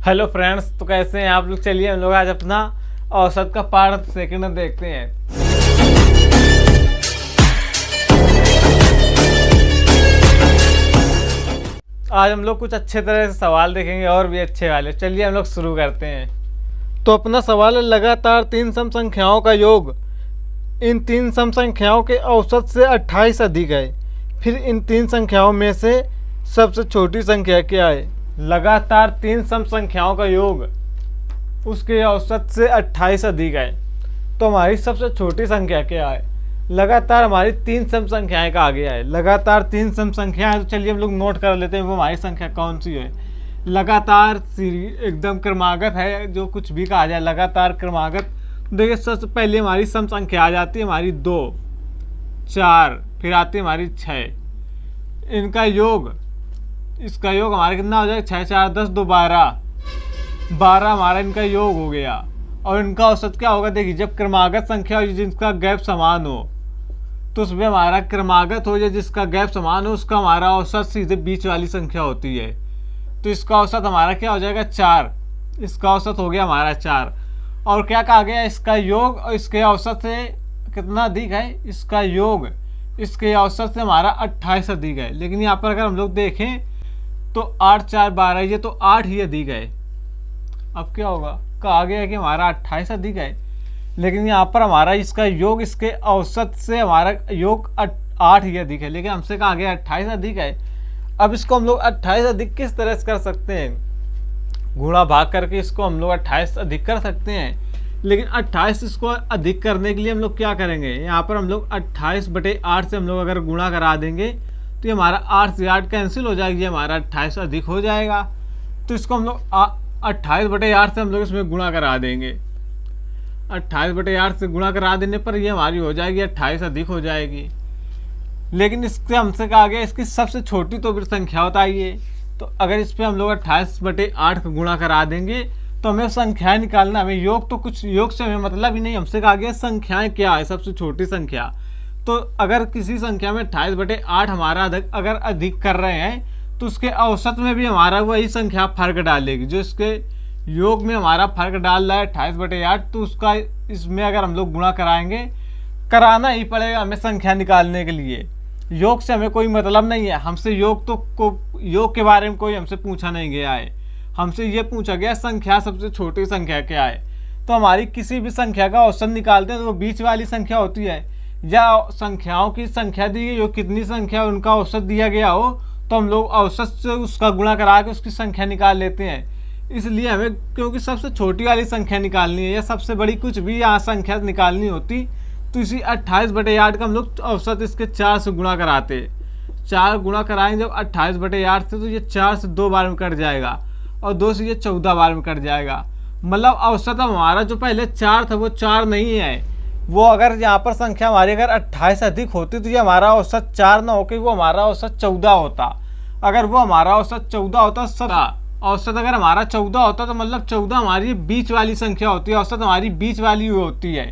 Hello friends, तो कैसे हैं आप लोग। चलिए हम लोग आज अपना औसत का पार्ट सेकंड देखते हैं। आज हम लोग कुछ अच्छे तरह से सवाल देखेंगे और भी अच्छे वाले। चलिए हम लोग शुरू करते हैं। तो अपना सवाल है, लगातार तीन सम संख्याओं का योग इन तीन सम संख्याओं के औसत से 28 अधिक है। फिर इन तीन संख्याओं में से सबसे छोटी संख्या क्या है। लगातार तीन सम संख्याओं का योग उसके औसत से 28 अधिक है, तो हमारी सबसे छोटी संख्या क्या है। लगातार हमारी तीन सम संख्याएं का आ गया है। लगातार तीन सम संख्याएं, तो चलिए हम लोग नोट कर लेते हैं वो हमारी संख्या कौन सी है। लगातार एकदम क्रमागत है, जो कुछ भी कहा जाए लगातार क्रमागत। देखिए सबसे पहले हमारी सम संख्या आ जाती है हमारी 2, 4, फिर आती है हमारी 6। इनका योग, इसका योग हमारा कितना हो जाएगा, 6, 4, 10, 2, 12 हमारा इनका योग हो गया। और इनका औसत क्या होगा, देखिए जब क्रमागत संख्या हो जिसका गैप समान हो, तो उसमें हमारा क्रमागत हो या जिसका गैप समान हो, उसका हमारा औसत सीधे बीच वाली संख्या होती है। तो इसका औसत हमारा क्या हो जाएगा, 4। इसका औसत हो गया हमारा 4। और क्या कहा गया, इसका योग और इसके औसत से कितना अधिक है, इसका योग इसके औसत से हमारा 28 अधिक है। लेकिन यहाँ पर अगर हम लोग देखें तो 8, 4, 12, ये तो 8 ही अधिक है। अब क्या होगा, कहा गया है कि हमारा 28 अधिक है, लेकिन यहाँ पर हमारा इसका योग इसके औसत से हमारा योग 8 ही अधिक है, लेकिन हमसे कहा गया 28 अधिक है। अब इसको हम लोग 28 अधिक किस तरह से कर सकते हैं, गुणा भाग करके इसको हम लोग 28 अधिक कर सकते हैं। लेकिन 28 इसको अधिक करने के लिए हम लोग क्या करेंगे, यहाँ पर हम लोग 28/8 से हम लोग अगर गुणा करा देंगे तो ये हमारा 8 से 8 कैंसिल हो जाएगी, हमारा 28 अधिक हो जाएगा। तो इसको हम लोग 28/8 से हम लोग इसमें गुणा करा देंगे। 28/8 से गुणा करा देने पर ये हमारी हो जाएगी 28 अधिक हो जाएगी। लेकिन इससे हमसे कहा गया इसकी सबसे छोटी तो संख्या बताइए। तो अगर इस पर हम लोग 28/8 का गुणा करा देंगे तो हमें संख्याएं निकालना, हमें योग तो कुछ योग से हमें मतलब ही नहीं। हमसे कहा गया संख्याएं क्या है, सबसे छोटी संख्या। तो अगर किसी संख्या में 28/8 हमारा अगर अधिक कर रहे हैं तो उसके औसत में भी हमारा वही संख्या फर्क डालेगी। जो इसके योग में हमारा फर्क डाल रहा है 28/8, तो उसका इसमें अगर हम लोग गुणा कराएंगे, कराना ही पड़ेगा हमें संख्या निकालने के लिए। योग से हमें कोई मतलब नहीं है। हमसे योग के बारे में कोई हमसे पूछा नहीं गया है। हमसे ये पूछा गया संख्या सबसे छोटी संख्या क्या है। तो हमारी किसी भी संख्या का औसत निकालते हैं तो वो बीच वाली संख्या होती है, या संख्याओं की संख्या दी गई हो, कितनी संख्या उनका औसत दिया गया हो, तो हम लोग औसत से उसका गुणा करा के उसकी संख्या निकाल लेते हैं। इसलिए हमें क्योंकि सबसे छोटी वाली संख्या निकालनी है या सबसे बड़ी कुछ भी यहाँ संख्या निकालनी होती, तो इसी 28/8 का हम लोग औसत इसके 4 से गुणा कराते। 4 गुणा कराएंगे जब 28/8 से, तो ये 4 से 2 बार में कट जाएगा और 2 से ये 14 बार में कट जाएगा। मतलब औसत हमारा जो पहले 4 था वो 4 नहीं है। वो अगर यहाँ पर संख्या हमारी अगर 28 अधिक होती तो ये हमारा औसत 4 ना होकर वो हमारा औसत 14 होता। अगर वो हमारा औसत 14 होता, सब औसत अगर हमारा 14 होता तो मतलब 14 हमारी बीच वाली संख्या होती है, औसत हमारी बीच वाली होती है।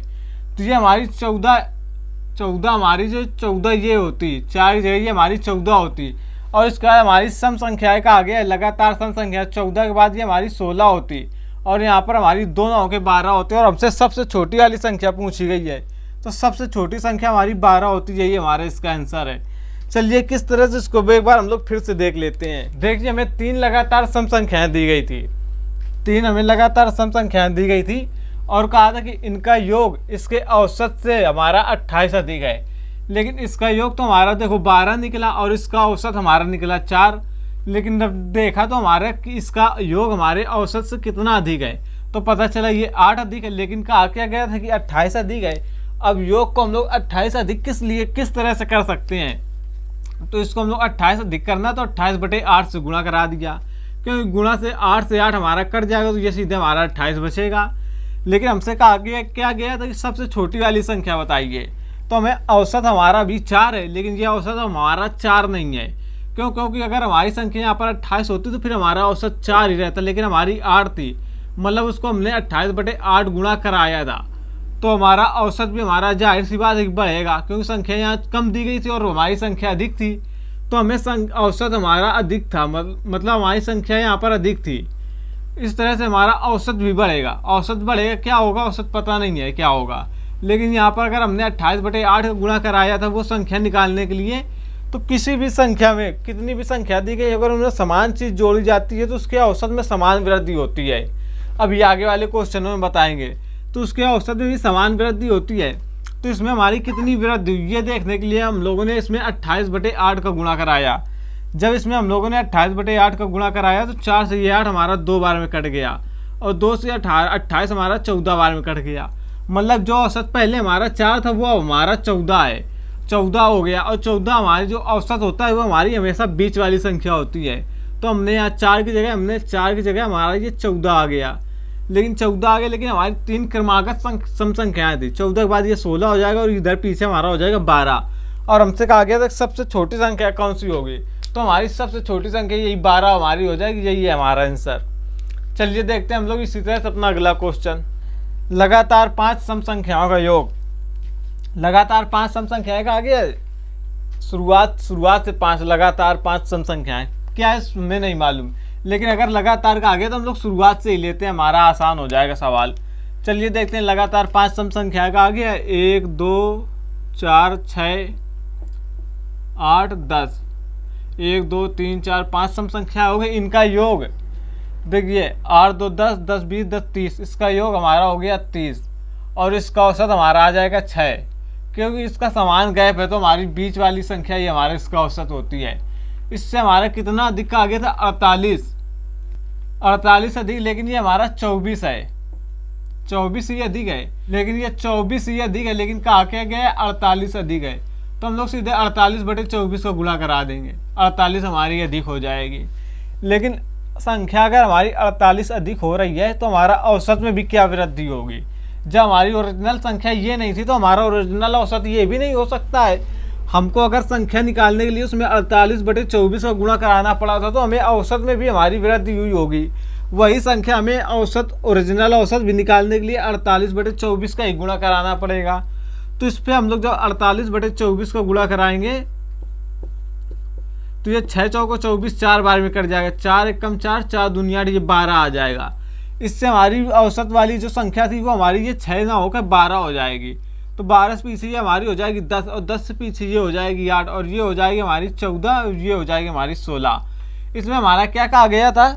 तो ये हमारी 14 हमारी जो 14 ये होती, 4 जगह ये हमारी 14 होती। और इसके बाद हमारी सम संख्या का आ गया लगातार सम संख्या, 14 के बाद ये हमारी 16 होती, और यहाँ पर हमारी 2 ना होकर 12 होती है। और हमसे सबसे छोटी वाली संख्या पूछी गई है, तो सबसे छोटी संख्या हमारी 12 होती है। ये हमारा इसका आंसर है। चलिए किस तरह से इसको एक बार हम लोग फिर से देख लेते हैं। देखिए हमें 3 लगातार सम संख्याएं दी गई थी, 3 हमें लगातार सम संख्याएं दी गई थी और कहा था कि इनका योग इसके औसत से हमारा 28 अधिक है। लेकिन इसका योग तो हमारा देखो 12 निकला और इसका औसत हमारा निकला 4। लेकिन जब देखा तो हमारा कि इसका योग हमारे औसत से कितना अधिक है, तो पता चला ये 8 अधिक है। लेकिन कहा क्या गया था कि 28 अधिक है। अब योग को हम लोग 28 अधिक किस तरह से कर सकते हैं, तो इसको हम लोग 28 अधिक करना तो 28/8 से गुणा करा दिया, क्योंकि गुणा से 8 से 8 हमारा कट जाएगा, तो ये सीधे हमारा 28 बचेगा। लेकिन हमसे कहा गया क्या गया था कि सबसे छोटी वाली संख्या बताइए, तो हमें औसत हमारा भी 4 है, लेकिन ये औसत हमारा 4 नहीं है। क्योंकि अगर हमारी संख्या यहाँ पर 28 होती तो फिर हमारा औसत 4 ही रहता, लेकिन हमारी 8 थी, मतलब उसको हमने 28/8 गुणा कराया था, तो हमारा औसत भी हमारा जाहिर सी बात बढ़ेगा, क्योंकि संख्या यहाँ कम दी गई थी और हमारी संख्या अधिक थी, तो हमें औसत हमारा अधिक था, मतलब हमारी संख्या यहाँ पर अधिक थी। इस तरह से हमारा औसत भी बढ़ेगा। औसत बढ़ेगा, क्या होगा औसत पता नहीं है क्या होगा, लेकिन यहाँ पर अगर हमने 28/8 का गुणा कराया था वो संख्या निकालने के लिए, तो किसी भी संख्या में कितनी भी संख्या दी गई अगर उनमें समान चीज़ जोड़ी जाती है तो उसके औसत में समान वृद्धि होती है। अभी आगे वाले क्वेश्चनों में बताएंगे। तो उसके औसत में भी समान वृद्धि होती है। तो इसमें हमारी कितनी वृद्धि हुई ये देखने के लिए हम लोगों ने इसमें 28/8 का गुणा कराया। जब इसमें हम लोगों ने 28/8 का गुणा कराया तो 4 से ये 8 हमारा 2 बार में कट गया, और 2 से 28 हमारा 14 बार में कट गया। मतलब जो औसत पहले हमारा 4 था वो हमारा 14 है, 14 हो गया। और 14 हमारी जो औसत होता है वो हमारी हमेशा बीच वाली संख्या होती है। तो हमने यहाँ 4 की जगह हमारा ये 14 आ गया। लेकिन 14 आ गया, लेकिन हमारी 3 क्रमागत सम संख्याएँ थी। 14 के बाद ये 16 हो जाएगा और इधर पीछे हमारा हो जाएगा 12। और हमसे कहा गया था सबसे छोटी संख्या कौन सी होगी, तो हमारी सबसे छोटी संख्या यही 12 हमारी हो जाएगी। यही है हमारा आंसर। चलिए देखते हैं हम लोग इसी तरह से अपना अगला क्वेश्चन। लगातार 5 सम संख्याओं का योग। लगातार 5 सम संख्याएं का आगे शुरुआत से 5 लगातार 5 सम संख्याएं क्या है हमें नहीं मालूम, लेकिन अगर लगातार का आगे तो हम लोग शुरुआत से ही लेते हैं, हमारा आसान हो जाएगा सवाल। चलिए देखते हैं लगातार 5 सम संख्या का आगे है 1 2 4 6 8 10। 1 2 3 4 5 सम संख्या हो गई। इनका योग देखिए 8 2 10 10 20 10 30, इसका योग हमारा हो गया 30। और इसका औसत हमारा आ जाएगा 6, क्योंकि इसका समान गैप है तो हमारी बीच वाली संख्या ही हमारा इसका औसत होती है। इससे हमारा कितना अधिक का आगे था 48 अधिक, लेकिन ये हमारा 24 है। 24 ही अधिक है, लेकिन ये 24 ही अधिक है, लेकिन कहा क्या गया 48 अधिक है। तो हम लोग सीधे 48/24 को गुणा करा देंगे, 48 हमारी अधिक हो जाएगी। लेकिन संख्या अगर हमारी 48 अधिक हो रही है तो हमारा औसत में भी क्या वृद्धि होगी। जब हमारी ओरिजिनल संख्या ये नहीं थी तो हमारा ओरिजिनल औसत ये भी नहीं हो सकता है। हमको अगर संख्या निकालने के लिए उसमें 48/24 का गुणा कराना पड़ा था तो हमें औसत में भी हमारी वृद्धि हुई होगी। वही संख्या हमें औसत ओरिजिनल औसत भी निकालने के लिए 48/24 का ही गुणा कराना पड़ेगा। तो इस पर हम लोग जब 48/24 का गुणा कराएंगे तो ये 6 चौको 24 4 बार में कट जाएगा। 4 1 कम 4 4 दूनी 8, ये 12 आ जाएगा। इससे हमारी औसत वाली जो संख्या थी वो हमारी ये 6 ना होकर 12 हो जाएगी। तो 12 से पीछे ये हमारी हो जाएगी 10, और 10 से पीछे ये हो जाएगी 8, और ये हो जाएगी हमारी 14, और ये हो जाएगी हमारी 16। इसमें हमारा क्या कहा गया था,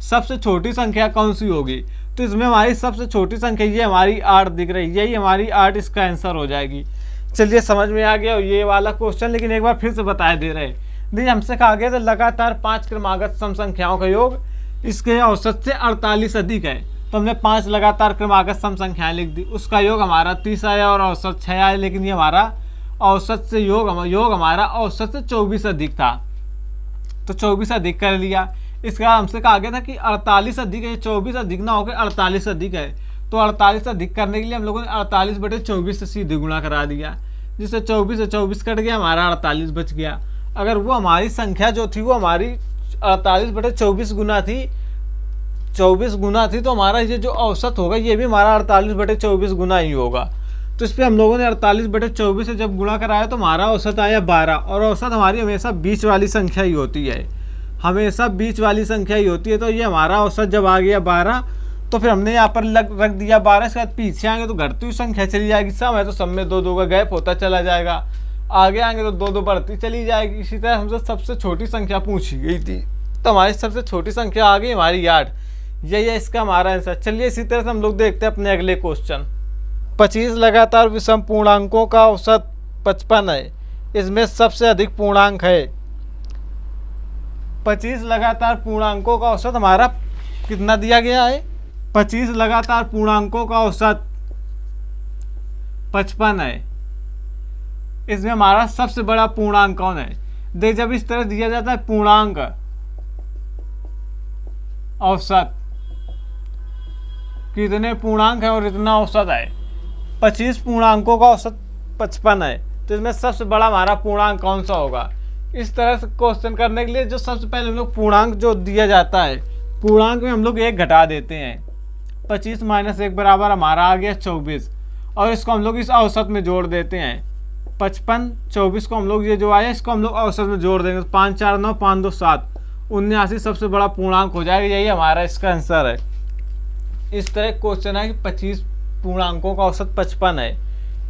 सबसे छोटी संख्या कौन सी होगी। तो इसमें हमारी सबसे छोटी संख्या ये हमारी 8 दिख रही है, यही हमारी 8 इसका आंसर हो जाएगी। चलिए समझ में आ गया ये वाला क्वेश्चन, लेकिन एक बार फिर से बताए दे रहे। देखिए हमसे कहा गया था लगातार 5 क्रमागत सम संख्याओं का योग, इसके औसत से 48 अधिक है। तो हमने 5 लगातार क्रमागत सम संख्याएं लिख दी, उसका योग हमारा 30 आया और औसत 6 आया। लेकिन ये हमारा औसत से योग हमारा औसत से 24 अधिक था, तो 24 अधिक कर लिया। इसके बाद हमसे कहा गया था कि 48 अधिक है, 24 अधिक ना होकर 48 अधिक है। तो 48 अधिक करने के लिए हम लोगों ने 48/24 से सीधे गुणा करा दिया, जिससे 24 से 24 कट गया, हमारा 48 बच गया। अगर वो हमारी संख्या जो थी वो हमारी 48/24 गुना थी, 24 गुना थी, तो हमारा ये जो औसत होगा ये भी हमारा 48/24 गुना ही होगा। तो इस पर हम लोगों ने 48/24 से जब गुणा कराया तो हमारा औसत आया 12। और औसत हमारी हमेशा बीच वाली संख्या ही होती है, हमेशा बीच वाली संख्या ही होती है। तो ये हमारा औसत जब आ गया 12, तो फिर हमने यहाँ पर रख दिया 12। इसके बाद पीछे आएंगे तो घटती हुई संख्या चली जाएगी, सब है तो सब में 2 2 का गैप होता चला जाएगा। आगे आएंगे तो 2 2 बढ़ती चली जाएगी। इसी तरह हमसे सबसे छोटी संख्या पूछी गई थी, तो हमारी सबसे छोटी संख्या आ गई हमारी 8। यही है इसका हमारा आंसर। चलिए इसी तरह से हम लोग देखते हैं अपने अगले क्वेश्चन। 25 लगातार विषम पूर्णांकों का औसत 55 है, इसमें सबसे अधिक पूर्णांक है। 25 लगातार पूर्णांकों का औसत हमारा कितना दिया गया है, 25 लगातार पूर्णांकों का औसत 55 है। इसमें हमारा सबसे बड़ा पूर्णांक कौन है। देख जब इस तरह दिया जाता है पूर्णांक औसत, कितने पूर्णांक है और इतना औसत है, 25 पूर्णांकों का औसत 55 है, तो इसमें सबसे बड़ा हमारा पूर्णांक कौन सा होगा। इस तरह से क्वेश्चन करने के लिए जो सबसे पहले हम लोग पूर्णांक जो दिया जाता है, पूर्णांक में हम लोग 1 घटा देते हैं। 25 - 1 बराबर हमारा आ गया 24, और इसको हम लोग इस औसत में जोड़ देते हैं। 55 24 को हम लोग ये जो आया इसको हम लोग औसत में जोड़ देंगे, 5 4 9 5 2 7, 79 सबसे बड़ा पूर्णांक हो जाएगा, यही हमारा इसका आंसर है। इस तरह क्वेश्चन है कि 25 पूर्णांकों का औसत 55 है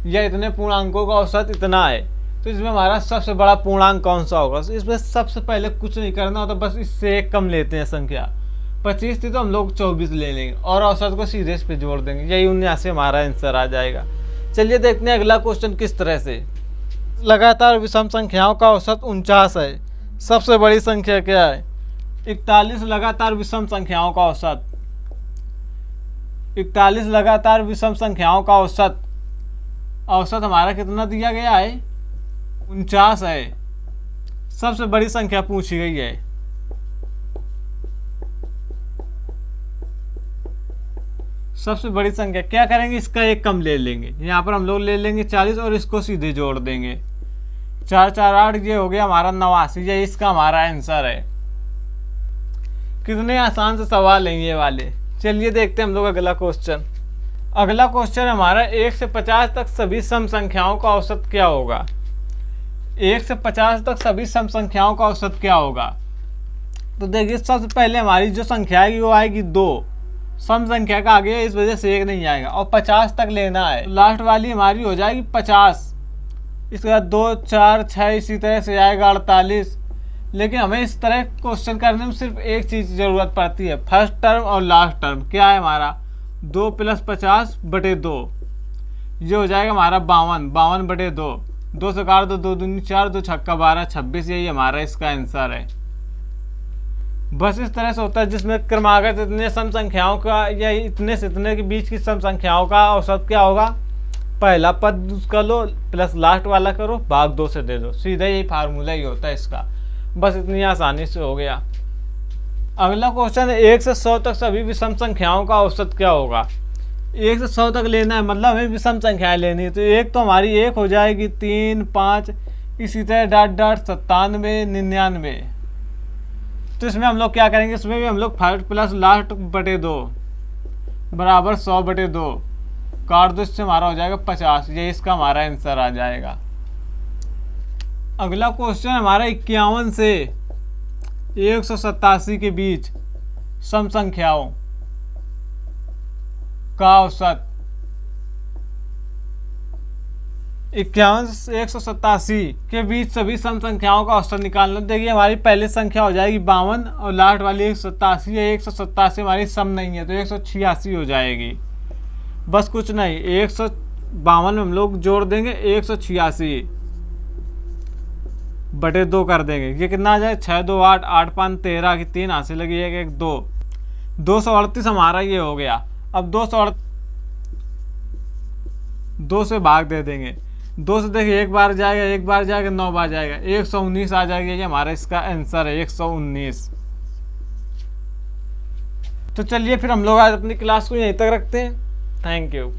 या इतने पूर्णांकों का औसत इतना है, तो इसमें हमारा सबसे बड़ा पूर्णांक कौन सा होगा। तो इसमें सबसे पहले कुछ नहीं करना होता, बस इससे एक कम लेते हैं संख्या। 25 थी तो हम लोग 24 ले लेंगे और औसत को सीधे इस पे जोड़ देंगे, यही 79 हमारा आंसर आ जाएगा। चलिए देखते हैं अगला क्वेश्चन किस तरह से। लगातार विषम संख्याओं का औसत 49 है, सबसे बड़ी संख्या क्या है। 41 लगातार विषम संख्याओं का औसत, 41 लगातार विषम संख्याओं का औसत, औसत हमारा कितना दिया गया है, 49 है। सबसे बड़ी संख्या पूछी गई है। सबसे बड़ी संख्या क्या करेंगे, इसका एक कम ले लेंगे, यहाँ पर हम लोग ले लेंगे 40 और इसको सीधे जोड़ देंगे। 4 4 8, ये हो गया हमारा 89, ये इसका हमारा आंसर है। कितने आसान से सवाल हैं ये वाले। चलिए देखते हैं हम लोग अगला क्वेश्चन। अगला क्वेश्चन हमारा 1 से 50 तक सभी सम संख्याओं का औसत क्या होगा। 1 से 50 तक सभी सम संख्याओं का औसत क्या होगा। तो देखिए सबसे पहले हमारी जो संख्या आएगी वो आएगी 2, सम संख्या का आगे इस वजह से 1 नहीं आएगा, और 50 तक लेना है। लास्ट वाली हमारी हो जाएगी 50, इसके बाद 2 4 6 इसी तरह से आएगा 48। लेकिन हमें इस तरह क्वेश्चन करने में सिर्फ एक चीज़ ज़रूरत पड़ती है, फर्स्ट टर्म और लास्ट टर्म। क्या है हमारा 2 + 50 बटे 2, ये हो जाएगा हमारा 52, 52 बटे 2, 2 से काट दो, 2 दूनी 4, 2 छक्का 12, 26, यही हमारा इसका आंसर है। बस इस तरह से होता है जिसमें क्रमागत इतने सम संख्याओं का या इतने से इतने के बीच की सम संख्याओं का औसत क्या होगा, पहला पद उसका लो प्लस लास्ट वाला करो भाग 2 से दे दो, सीधा यही फार्मूला ही होता है इसका। बस इतनी आसानी से हो गया। अगला क्वेश्चन है 1 से 100 तक सभी विषम संख्याओं का औसत क्या होगा। 1 से 100 तक लेना है, मतलब हमें विषम संख्याएं लेनी है। तो एक तो हमारी 1 हो जाएगी, 3 5 इसी तरह डॉट डॉट 97 99। तो इसमें हम लोग क्या करेंगे, इसमें भी हम लोग फर्स्ट प्लस लास्ट बटे 2 बराबर 100 बटे 2 काट दो, इससे हमारा हो जाएगा 50, ये इसका हमारा आंसर आ जाएगा। अगला क्वेश्चन हमारा 51 से 187 के बीच सम संख्याओं का औसत। 51 से 187 के बीच सभी सम संख्याओं का औसत निकालना। देखिए हमारी पहली संख्या हो जाएगी 52 और लास्ट वाली 187 है। 187 हमारी सम नहीं है तो 186 हो जाएगी। बस कुछ नहीं, 152 में हम लोग जोड़ देंगे 186 बटे 2 कर देंगे, ये कितना आ जाए 6 2 8 8 5 13 की 3 हासिल लगी है, 1 2 238 हमारा ये हो गया। अब 2 से भाग दे देंगे, 2 से देखिए 1 बार जाएगा 1 बार जाएगा 9 बार जाएगा, 119 आ जाएगा, ये हमारा इसका आंसर है 119। तो चलिए फिर हम लोग आज अपनी क्लास को यहीं तक रखते हैं। Thank you.